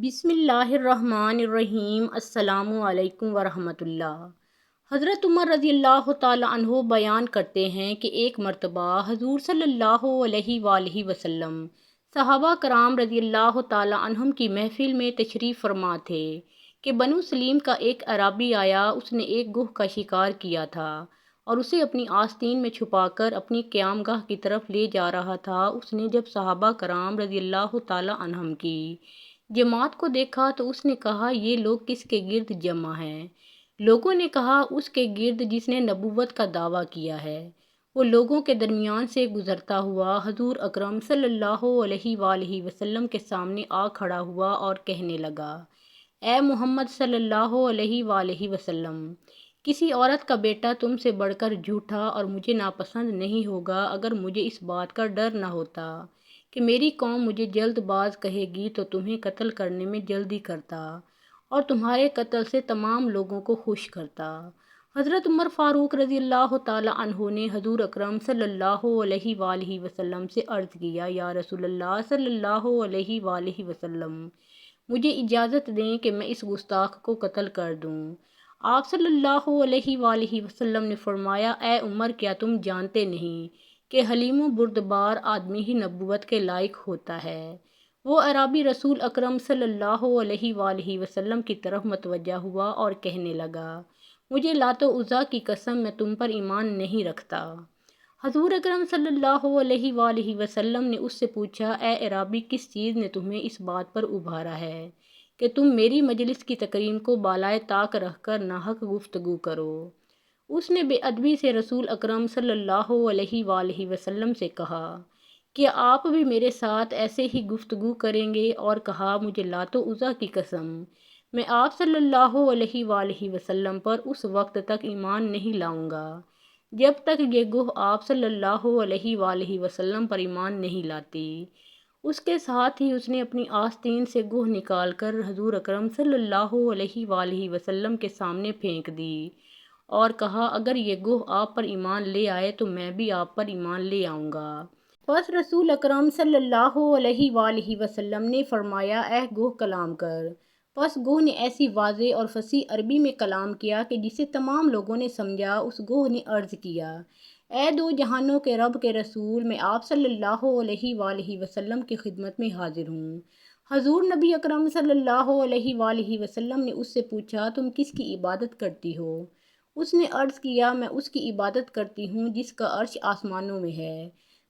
بسم اللہ الرحمن الرحیم۔ السلام علیکم ورحمۃ اللہ۔ حضرت عمر رضی اللہ تعالیٰ عنہ بیان کرتے ہیں کہ ایک مرتبہ حضور صلی اللہ علیہ وآلہ وسلم صحابہ کرام رضی اللہ تعالیٰ عنہم کی محفل میں تشریف فرما تھے کہ بنو سلیم کا ایک اعرابی آیا۔ اس نے ایک گوہ کا شکار کیا تھا اور اسے اپنی آستین میں چھپا کر اپنی قیام گاہ کی طرف لے جا رہا تھا۔ اس نے جب صحابہ کرام رضی اللہ تعالیٰ عنہم کی جماعت کو دیکھا تو اس نے کہا، یہ لوگ کس کے گرد جمع ہیں؟ لوگوں نے کہا، اس کے گرد جس نے نبوت کا دعویٰ کیا ہے۔ وہ لوگوں کے درمیان سے گزرتا ہوا حضور اکرم صلی اللہ علیہ وآلہ وسلم کے سامنے آ کھڑا ہوا اور کہنے لگا، اے محمد صلی اللہ علیہ وآلہ وسلم، کسی عورت کا بیٹا تم سے بڑھ کر جھوٹا اور مجھے ناپسند نہیں ہوگا۔ اگر مجھے اس بات کا ڈر نہ ہوتا کہ میری قوم مجھے جلد باز کہے گی تو تمہیں قتل کرنے میں جلدی کرتا اور تمہارے قتل سے تمام لوگوں کو خوش کرتا۔ حضرت عمر فاروق رضی اللہ تعالیٰ عنہ نے حضور اکرم صلی اللہ علیہ وآلہ وسلم سے عرض کیا، یا رسول اللہ صلی اللہ علیہ وآلہ وسلم، مجھے اجازت دیں کہ میں اس گستاخ کو قتل کر دوں۔ آپ صلی اللہ علیہ وآلہ وسلم نے فرمایا، اے عمر، کیا تم جانتے نہیں کہ حلیم و بردبار آدمی ہی نبوت کے لائق ہوتا ہے؟ وہ اعرابی رسول اکرم صلی اللہ علیہ وآلہ وسلم کی طرف متوجہ ہوا اور کہنے لگا، مجھے لات و عزیٰ کی قسم، میں تم پر ایمان نہیں رکھتا۔ حضور اکرم صلی اللہ علیہ وآلہ وسلم نے اس سے پوچھا، اے اعرابی، کس چیز نے تمہیں اس بات پر ابھارا ہے کہ تم میری مجلس کی تکریم کو بالائے طاق رکھ کر ناحق گفتگو کرو؟ اس نے بے ادبی سے رسول اکرم صلی اللہ علیہ وآلہ وسلم سے کہا، کیا آپ بھی میرے ساتھ ایسے ہی گفتگو کریں گے؟ اور کہا، مجھے لات و عزیٰ کی قسم، میں آپ صلی اللہ علیہ وآلہ وسلم پر اس وقت تک ایمان نہیں لاؤں گا جب تک یہ گوہ آپ صلی اللہ علیہ وآلہ وسلم پر ایمان نہیں لاتی۔ اس کے ساتھ ہی اس نے اپنی آستین سے گوہ نکال کر حضور اکرم صلی اللہ علیہ وآلہ وسلم کے سامنے پھینک دی اور کہا، اگر یہ گوہ آپ پر ایمان لے آئے تو میں بھی آپ پر ایمان لے آؤں گا۔ پس رسول اکرم صلی اللہ علیہ وآلہ وسلم نے فرمایا، اے گوہ کلام کر۔ پس گوہ نے ایسی واضح اور فصیح عربی میں کلام کیا کہ جسے تمام لوگوں نے سمجھا۔ اس گوہ نے عرض کیا، اے دو جہانوں کے رب کے رسول، میں آپ صلی اللہ علیہ وآلہ وسلم کی خدمت میں حاضر ہوں۔ حضور نبی اکرم صلی اللہ علیہ وآلہ وسلم نے اس سے پوچھا، تم کس کی عبادت کرتی ہو؟ اس نے عرض کیا، میں اس کی عبادت کرتی ہوں جس کا عرش آسمانوں میں ہے،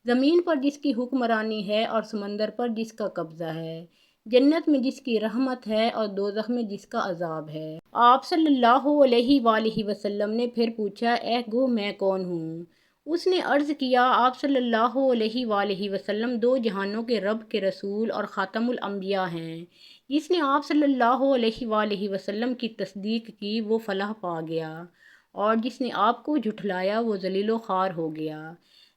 زمین پر جس کی حکمرانی ہے اور سمندر پر جس کا قبضہ ہے، جنت میں جس کی رحمت ہے اور دوزخ میں جس کا عذاب ہے۔ آپ صلی اللہ علیہ وآلہ وسلم نے پھر پوچھا، اے گوہ، میں کون ہوں؟ اس نے عرض کیا، آپ صلی اللہ علیہ وآلہ وسلم دو جہانوں کے رب کے رسول اور خاتم الانبیاء ہیں۔ جس نے آپ صلی اللہ علیہ وآلہ وسلم کی تصدیق کی وہ فلاح پا گیا، اور جس نے آپ کو جھٹلایا وہ ذلیل و خوار ہو گیا۔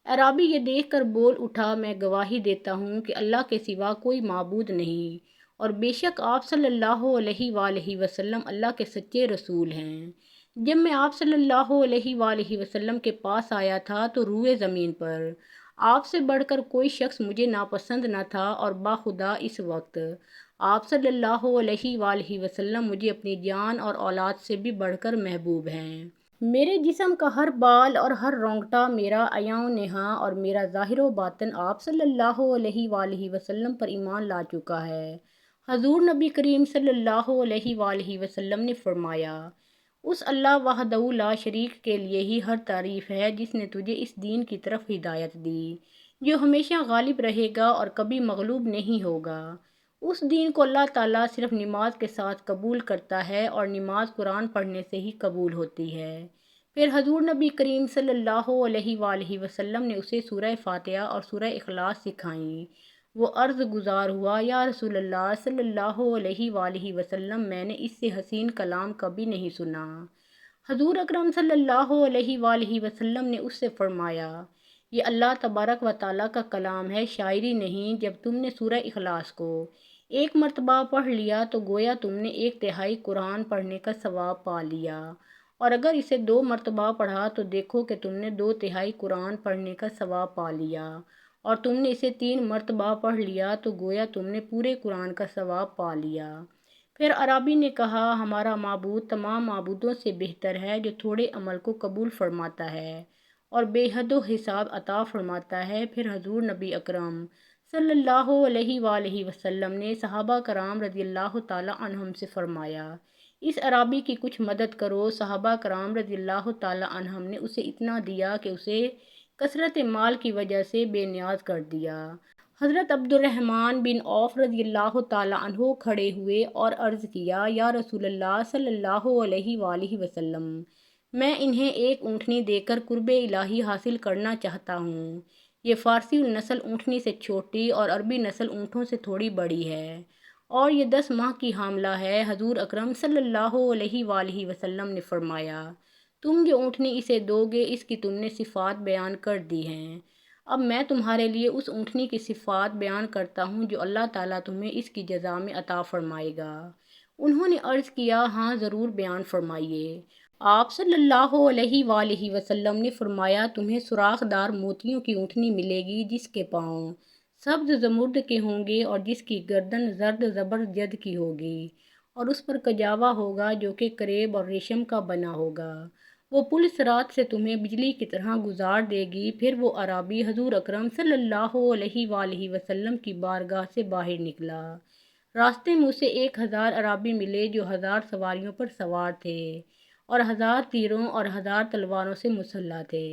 اعرابی یہ دیکھ کر بول اٹھا، میں گواہی دیتا ہوں کہ اللہ کے سوا کوئی معبود نہیں، اور بے شک آپ صلی اللہ علیہ وآلہ وسلم اللہ کے سچے رسول ہیں۔ جب میں آپ صلی اللہ علیہ وآلہ وسلم کے پاس آیا تھا تو روئے زمین پر آپ سے بڑھ کر کوئی شخص مجھے ناپسند نہ تھا، اور باخدا اس وقت آپ صلی اللہ علیہ وآلہ وسلم مجھے اپنی جان اور اولاد سے بھی بڑھ کر محبوب ہیں۔ میرے جسم کا ہر بال اور ہر رونگٹا میرا عیاں و نہاں اور میرا ظاہر و باطن آپ صلی اللہ علیہ وآلہ وسلم پر ایمان لا چکا ہے۔ حضور نبی کریم صلی اللہ علیہ وآلہ وسلم نے فرمایا، اس اللہ وحدہ لا شریک کے لیے ہی ہر تعریف ہے جس نے تجھے اس دین کی طرف ہدایت دی، جو ہمیشہ غالب رہے گا اور کبھی مغلوب نہیں ہوگا۔ اس دین کو اللہ تعالیٰ صرف نماز کے ساتھ قبول کرتا ہے، اور نماز قرآن پڑھنے سے ہی قبول ہوتی ہے۔ پھر حضور نبی کریم صلی اللہ علیہ وآلہ وسلم نے اسے سورہ فاتحہ اور سورہ اخلاص سکھائیں۔ وہ عرض گزار ہوا، یا رسول اللہ صلی اللہ علیہ وآلہ وسلم، میں نے اس سے حسین کلام کبھی نہیں سنا۔ حضور اکرم صلی اللہ علیہ وآلہ وسلم نے اس سے فرمایا، یہ اللہ تبارک و تعالیٰ کا کلام ہے، شاعری نہیں۔ جب تم نے سورہ اخلاص کو ایک مرتبہ پڑھ لیا تو گویا تم نے ایک تہائی قرآن پڑھنے کا ثواب پا لیا، اور اگر اسے دو مرتبہ پڑھا تو دیکھو کہ تم نے دو تہائی قرآن پڑھنے کا ثواب پا لیا، اور تم نے اسے 3 مرتبہ پڑھ لیا تو گویا تم نے پورے قرآن کا ثواب پا لیا۔ پھر عرابی نے کہا، ہمارا معبود تمام معبودوں سے بہتر ہے جو تھوڑے عمل کو قبول فرماتا ہے اور بے حد و حساب عطا فرماتا ہے۔ پھر حضور نبی اکرم صلی اللہ علیہ وآلہ وسلم نے صحابہ کرام رضی اللہ تعالی عنہم سے فرمایا، اس عرابی کی کچھ مدد کرو۔ صحابہ کرام رضی اللہ تعالی عنہم نے اسے اتنا دیا کہ اسے کثرت مال کی وجہ سے بے نیاز کر دیا۔ حضرت عبد الرحمن بن عوف رضی اللہ تعالی عنہ کھڑے ہوئے اور عرض کیا، یا رسول اللہ صلی اللہ علیہ وآلہ وسلم، میں انہیں ایک اونٹنی دے کر قرب الہی حاصل کرنا چاہتا ہوں۔ یہ فارسی نسل اونٹنی سے چھوٹی اور عربی نسل اونٹوں سے تھوڑی بڑی ہے اور یہ 10 ماہ کی حاملہ ہے۔ حضور اکرم صلی اللہ علیہ وآلہ وسلم نے فرمایا، تم جو اونٹنی اسے دو گے اس کی تم نے صفات بیان کر دی ہیں۔ اب میں تمہارے لیے اس اونٹنی کی صفات بیان کرتا ہوں جو اللہ تعالیٰ تمہیں اس کی جزا میں عطا فرمائے گا۔ انہوں نے عرض کیا، ہاں ضرور بیان فرمائیے۔ آپ صلی اللہ علیہ وآلہ وسلم نے فرمایا، تمہیں سوراخ دار موتیوں کی اونٹنی ملے گی جس کے پاؤں سبز زمرد کے ہوں گے اور جس کی گردن زرد زبرجد کی ہوگی اور اس پر کجاوا ہوگا جو کہ کریب اور ریشم کا بنا ہوگا۔ وہ پل صراط سے تمہیں بجلی کی طرح گزار دے گی۔ پھر وہ عرابی حضور اکرم صلی اللہ علیہ وآلہ وسلم کی بارگاہ سے باہر نکلا۔ راستے میں اسے 1000 عرابی ملے جو 1000 سواریوں پر سوار تھے اور 1000 تیروں اور 1000 تلواروں سے مسلح تھے۔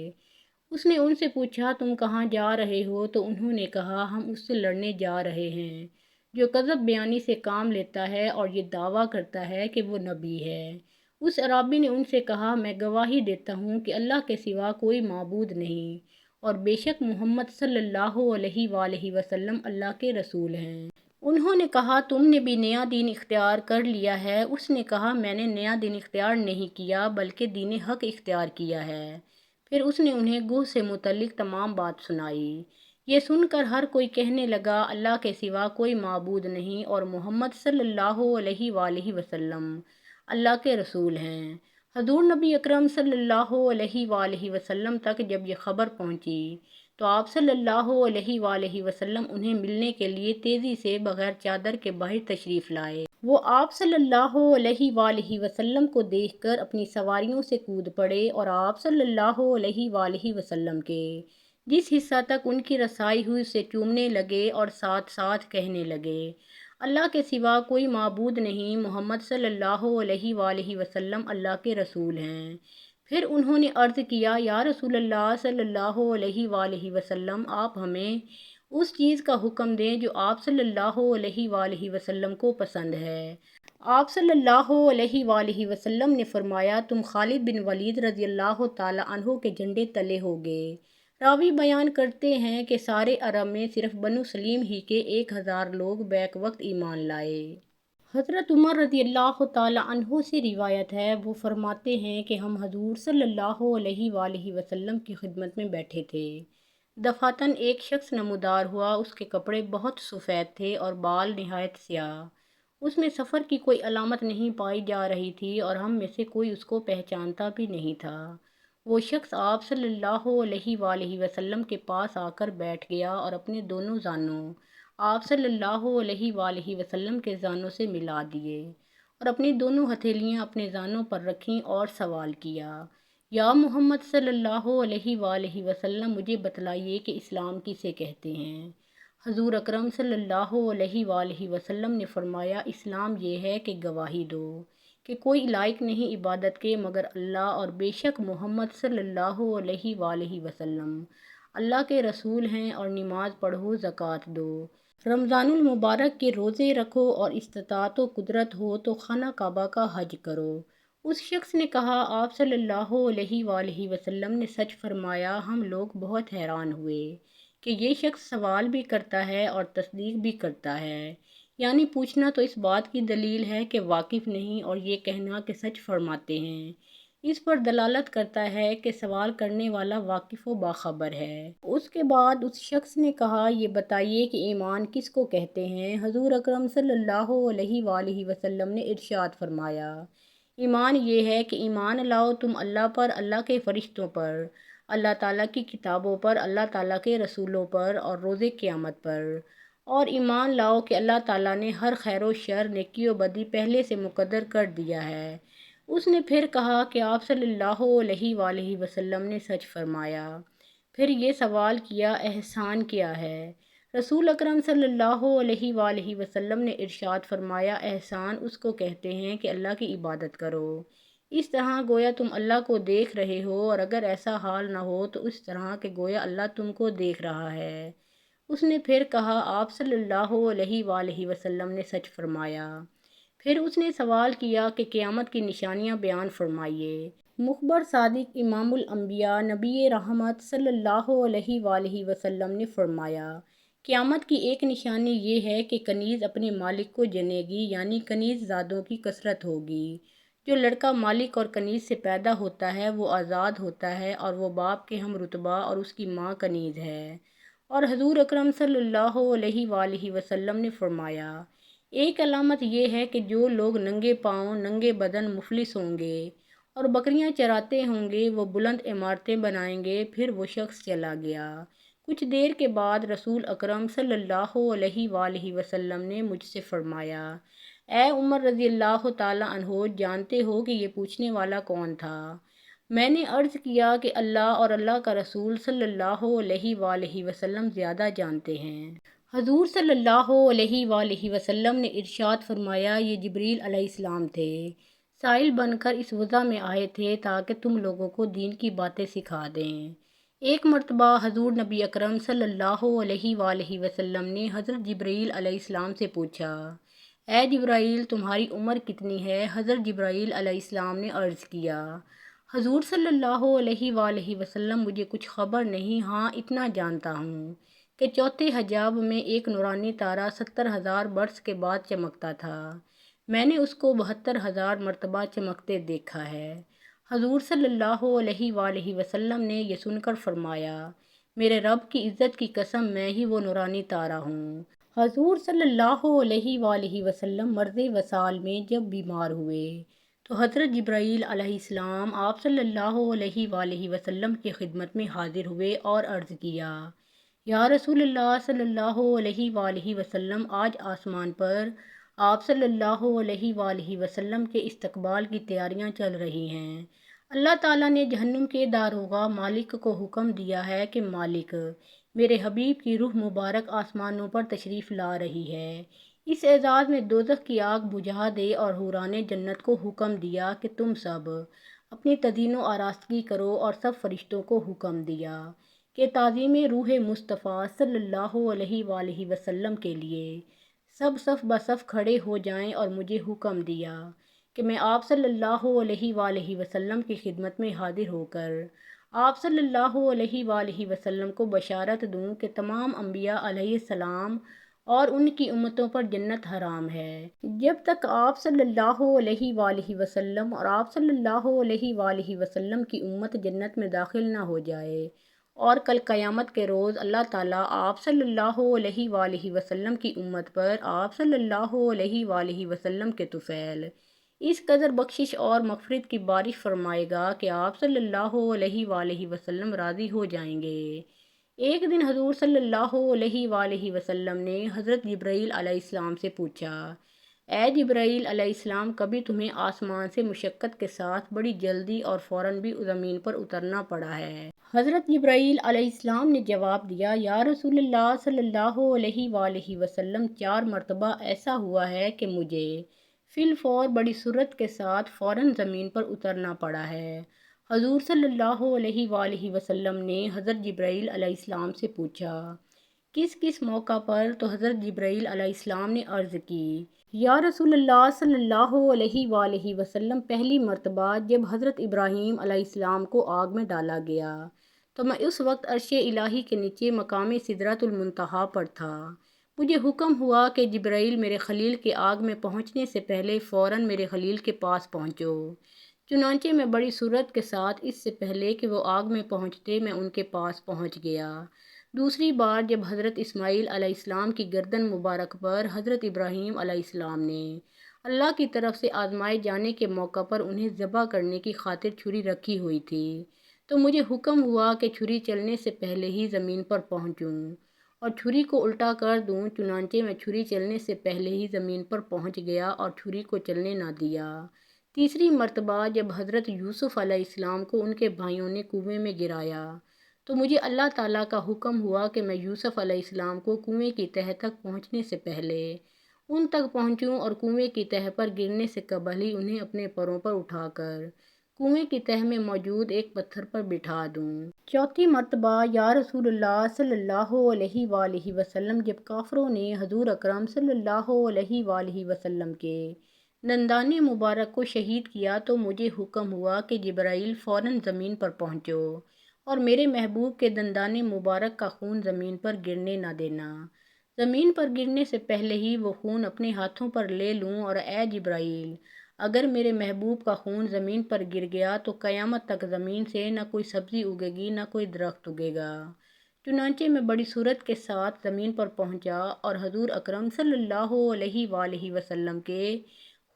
اس نے ان سے پوچھا، تم کہاں جا رہے ہو؟ تو انہوں نے کہا، ہم اس سے لڑنے جا رہے ہیں جو کذب بیانی سے کام لیتا ہے اور یہ دعویٰ کرتا ہے کہ وہ نبی ہے۔ اس عرابی نے ان سے کہا، میں گواہی دیتا ہوں کہ اللہ کے سوا کوئی معبود نہیں اور بے شک محمد صلی اللہ علیہ وآلہ وسلم اللہ کے رسول ہیں۔ انہوں نے کہا، تم نے بھی نیا دین اختیار کر لیا ہے؟ اس نے کہا، میں نے نیا دین اختیار نہیں کیا بلکہ دین حق اختیار کیا ہے۔ پھر اس نے انہیں گوہ سے متعلق تمام بات سنائی۔ یہ سن کر ہر کوئی کہنے لگا، اللہ کے سوا کوئی معبود نہیں اور محمد صلی اللہ علیہ وآلہ وسلم اللہ کے رسول ہیں۔ حضور نبی اکرم صلی اللہ علیہ وآلہ وسلم تک جب یہ خبر پہنچی تو آپ صلی اللہ علیہ وآلہ وسلم انہیں ملنے کے لیے تیزی سے بغیر چادر کے باہر تشریف لائے۔ وہ آپ صلی اللہ علیہ وآلہ وسلم کو دیکھ کر اپنی سواریوں سے کود پڑے اور آپ صلی اللہ علیہ وآلہ وسلم کے جس حصہ تک ان کی رسائی ہوئی اسے چومنے لگے اور ساتھ ساتھ کہنے لگے، اللہ کے سوا کوئی معبود نہیں، محمد صلی اللہ علیہ وآلہ وسلم اللہ کے رسول ہیں۔ پھر انہوں نے عرض کیا، یا رسول اللہ صلی اللہ علیہ وآلہ وسلم، آپ ہمیں اس چیز کا حکم دیں جو آپ صلی اللہ علیہ وآلہ وسلم کو پسند ہے۔ آپ صلی اللہ علیہ وآلہ وسلم نے فرمایا، تم خالد بن ولید رضی اللہ تعالی عنہ کے جھنڈے تلے ہوگے۔ راوی بیان کرتے ہیں کہ سارے عرب میں صرف بنو سلیم ہی کے 1000 لوگ بیک وقت ایمان لائے۔ حضرت عمر رضی اللہ تعالی عنہ سے روایت ہے، وہ فرماتے ہیں کہ ہم حضور صلی اللہ علیہ وآلہ وسلم کی خدمت میں بیٹھے تھے۔ دفعتاً ایک شخص نمودار ہوا، اس کے کپڑے بہت سفید تھے اور بال نہایت سیاہ۔ اس میں سفر کی کوئی علامت نہیں پائی جا رہی تھی اور ہم میں سے کوئی اس کو پہچانتا بھی نہیں تھا۔ وہ شخص آپ صلی اللہ علیہ وآلہ وسلم کے پاس آ کر بیٹھ گیا اور اپنے دونوں زانوں آپ صلی اللہ علیہ وآلہ وسلم کے زانوں سے ملا دیے اور اپنی دونوں ہتھیلیاں اپنے زانوں پر رکھیں اور سوال کیا، یا محمد صلی اللہ علیہ وآلہ وسلم، مجھے بتلائیے کہ اسلام کسے کہتے ہیں؟ حضور اکرم صلی اللہ علیہ وآلہ وسلم نے فرمایا، اسلام یہ ہے کہ گواہی دو کہ کوئی لائق نہیں عبادت کے مگر اللہ اور بے شک محمد صلی اللہ علیہ وآلہ وسلم اللہ کے رسول ہیں، اور نماز پڑھو، زکوٰۃ دو، رمضان المبارک کے روزے رکھو اور استطاعت و قدرت ہو تو خانہ کعبہ کا حج کرو۔ اس شخص نے کہا، آپ صلی اللہ علیہ وآلہ وسلم نے سچ فرمایا۔ ہم لوگ بہت حیران ہوئے کہ یہ شخص سوال بھی کرتا ہے اور تصدیق بھی کرتا ہے، یعنی پوچھنا تو اس بات کی دلیل ہے کہ واقف نہیں اور یہ کہنا کہ سچ فرماتے ہیں اس پر دلالت کرتا ہے کہ سوال کرنے والا واقف و باخبر ہے۔ اس کے بعد اس شخص نے کہا، یہ بتائیے کہ ایمان کس کو کہتے ہیں؟ حضور اکرم صلی اللہ علیہ وآلہ وسلم نے ارشاد فرمایا، ایمان یہ ہے کہ ایمان لاؤ تم اللہ پر، اللہ کے فرشتوں پر، اللہ تعالیٰ کی کتابوں پر، اللہ تعالیٰ کے رسولوں پر اور روز قیامت پر، اور ایمان لاؤ کہ اللہ تعالیٰ نے ہر خیر و شر، نیکی و بدی پہلے سے مقدر کر دیا ہے۔ اس نے پھر کہا کہ آپ صلی اللہ علیہ وآلہ وسلم نے سچ فرمایا۔ پھر یہ سوال کیا، احسان کیا ہے؟ رسول اکرم صلی اللہ علیہ وآلہ وسلم نے ارشاد فرمایا، احسان اس کو کہتے ہیں کہ اللہ کی عبادت کرو اس طرح گویا تم اللہ کو دیکھ رہے ہو، اور اگر ایسا حال نہ ہو تو اس طرح کہ گویا اللہ تم کو دیکھ رہا ہے۔ اس نے پھر کہا، آپ صلی اللہ علیہ وآلہ وسلم نے سچ فرمایا۔ پھر اس نے سوال کیا کہ قیامت کی نشانیاں بیان فرمائیے۔ مخبر صادق امام الانبیاء نبی رحمت صلی اللہ علیہ وآلہ وسلم نے فرمایا، قیامت کی ایک نشانی یہ ہے کہ کنیز اپنے مالک کو جنے گی، یعنی کنیز زادوں کی کثرت ہوگی۔ جو لڑکا مالک اور کنیز سے پیدا ہوتا ہے وہ آزاد ہوتا ہے، اور وہ باپ کے ہم رتبہ اور اس کی ماں کنیز ہے۔ اور حضور اکرم صلی اللہ علیہ وآلہ وسلم نے فرمایا، ایک علامت یہ ہے کہ جو لوگ ننگے پاؤں، ننگے بدن مفلس ہوں گے اور بکریاں چراتے ہوں گے، وہ بلند عمارتیں بنائیں گے۔ پھر وہ شخص چلا گیا۔ کچھ دیر کے بعد رسول اکرم صلی اللہ علیہ وآلہ وسلم نے مجھ سے فرمایا، اے عمر رضی اللہ تعالیٰ عنہ، جانتے ہو کہ یہ پوچھنے والا کون تھا؟ میں نے عرض کیا کہ اللہ اور اللہ کا رسول صلی اللہ علیہ وآلہ وسلم زیادہ جانتے ہیں۔ حضور صلی اللہ علیہ وآلہ وسلم نے ارشاد فرمایا، یہ جبریل علیہ السلام تھے، سائل بن کر اس وضع میں آئے تھے تاکہ تم لوگوں کو دین کی باتیں سکھا دیں۔ ایک مرتبہ حضور نبی اکرم صلی اللہ علیہ وآلہ وسلم نے حضرت جبرائیل علیہ السلام سے پوچھا، اے جبرائیل، تمہاری عمر کتنی ہے؟ حضرت جبرائیل علیہ السلام نے عرض کیا، حضور صلی اللہ علیہ وآلہ وسلم، مجھے کچھ خبر نہیں، ہاں اتنا جانتا ہوں کہ چوتھے حجاب میں ایک نورانی تارا 70,000 برس کے بعد چمکتا تھا۔ میں نے اس کو 72,000 مرتبہ چمکتے دیکھا ہے۔ حضور صلی اللہ علیہ وآلہ وسلم نے یہ سن کر فرمایا، میرے رب کی عزت کی قسم، میں ہی وہ نورانی تارا ہوں۔ حضور صلی اللہ علیہ وآلہ وسلم مرض وصال میں جب بیمار ہوئے تو حضرت جبرائیل علیہ السلام آپ صلی اللہ علیہ وآلہ وسلم کی خدمت میں حاضر ہوئے اور عرض کیا، یا رسول اللہ صلی اللہ علیہ وآلہ وسلم، آج آسمان پر آپ صلی اللہ علیہ وآلہ وسلم کے استقبال کی تیاریاں چل رہی ہیں۔ اللہ تعالیٰ نے جہنم کے داروغہ مالک کو حکم دیا ہے کہ مالک، میرے حبیب کی روح مبارک آسمانوں پر تشریف لا رہی ہے۔ اس اعزاز میں دوزخ کی آگ بجھا دے، اور حوران جنت کو حکم دیا کہ تم سب اپنی تزئین و آراستگی کرو، اور سب فرشتوں کو حکم دیا کہ تعظیم روح مصطفیٰ صلی اللہ علیہ وآلہ وسلم کے لیے سب صف بصف کھڑے ہو جائیں، اور مجھے حکم دیا کہ میں آپ صلی اللہ علیہ وآلہ وسلم کی خدمت میں حاضر ہو کر آپ صلی اللہ علیہ وآلہ وسلم کو بشارت دوں کہ تمام انبیاء علیہ السلام اور ان کی امتوں پر جنت حرام ہے، جب تک آپ صلی اللہ علیہ وآلہ وسلم اور آپ صلی اللہ علیہ وآلہ وسلم کی امت جنت میں داخل نہ ہو جائے۔ اور کل قیامت کے روز اللہ تعالیٰ آپ صلی اللہ علیہ وآلہ وسلم کی امت پر آپ صلی اللہ علیہ وآلہ وسلم کے طفیل اس قدر بخشش اور مغفرت کی بارش فرمائے گا کہ آپ صلی اللہ علیہ وآلہ وسلم راضی ہو جائیں گے۔ ایک دن حضور صلی اللہ علیہ وآلہ وسلم نے حضرت جبرائیل علیہ السلام سے پوچھا، اے جبرائیل علیہ السلام، کبھی تمہیں آسمان سے مشقت کے ساتھ بڑی جلدی اور فوراً بھی زمین پر اترنا پڑا ہے؟ حضرت جبرائیل علیہ السلام نے جواب دیا، یا رسول اللہ صلی اللہ علیہ وآلہ وسلم، 4 مرتبہ ایسا ہوا ہے کہ مجھے فی الفور بڑی سرعت کے ساتھ فوراً زمین پر اترنا پڑا ہے۔ حضور صلی اللہ علیہ وآلہ وسلم نے حضرت جبرائیل علیہ السلام سے پوچھا، کس کس موقع پر؟ تو حضرت جبرائیل علیہ السلام نے عرض کی، یا رسول اللہ صلی اللہ علیہ وآلہ وسلم، پہلی مرتبہ جب حضرت ابراہیم علیہ السلام کو آگ میں ڈالا گیا تو میں اس وقت عرش الہی کے نیچے مقام سدرۃ المنتہا پر تھا۔ مجھے حکم ہوا کہ جبرائیل، میرے خلیل کے آگ میں پہنچنے سے پہلے فوراً میرے خلیل کے پاس پہنچو۔ چنانچہ میں بڑی سرعت کے ساتھ اس سے پہلے کہ وہ آگ میں پہنچتے میں ان کے پاس پہنچ گیا۔ دوسری بار جب حضرت اسماعیل علیہ السلام کی گردن مبارک پر حضرت ابراہیم علیہ السلام نے اللہ کی طرف سے آزمائے جانے کے موقع پر انہیں ذبح کرنے کی خاطر چھری رکھی ہوئی تھی، تو مجھے حکم ہوا کہ چھری چلنے سے پہلے ہی زمین پر پہنچوں اور چھری کو الٹا کر دوں۔ چنانچہ میں چھری چلنے سے پہلے ہی زمین پر پہنچ گیا اور چھری کو چلنے نہ دیا۔ تیسری مرتبہ جب حضرت یوسف علیہ السلام کو ان کے بھائیوں نے کنویں میں گرایا تو مجھے اللہ تعالیٰ کا حکم ہوا کہ میں یوسف علیہ السلام کو کنویں کی تہہ تک پہنچنے سے پہلے ان تک پہنچوں اور کنویں کی تہہ پر گرنے سے قبل ہی انہیں اپنے پروں پر اٹھا کر کنویں کی تہہ میں موجود ایک پتھر پر بٹھا دوں۔ چوتھی مرتبہ یا رسول اللہ صلی اللہ علیہ وآلہ وسلم جب کافروں نے حضور اکرم صلی اللہ علیہ وآلہ وسلم کے دندان مبارک کو شہید کیا تو مجھے حکم ہوا کہ جبرائیل فوراً زمین پر پہنچو اور میرے محبوب کے دندان مبارک کا خون زمین پر گرنے نہ دینا۔ زمین پر گرنے سے پہلے ہی وہ خون اپنے ہاتھوں پر لے لوں اور اے جبرائیل، اگر میرے محبوب کا خون زمین پر گر گیا تو قیامت تک زمین سے نہ کوئی سبزی اگے گی نہ کوئی درخت اگے گا۔ چنانچہ میں بڑی سرعت کے ساتھ زمین پر پہنچا اور حضور اکرم صلی اللہ علیہ وآلہ وسلم کے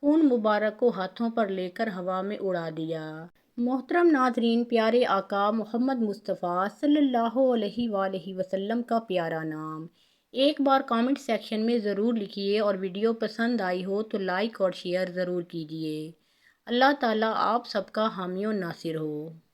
خون مبارک کو ہاتھوں پر لے کر ہوا میں اڑا دیا۔ محترم ناظرین، پیارے آقا محمد مصطفیٰ صلی اللہ علیہ وآلہ وسلم کا پیارا نام ایک بار کامنٹ سیکشن میں ضرور لکھیے اور ویڈیو پسند آئی ہو تو لائک اور شیئر ضرور کیجیے۔ اللہ تعالیٰ آپ سب کا حامی و ناصر ہو۔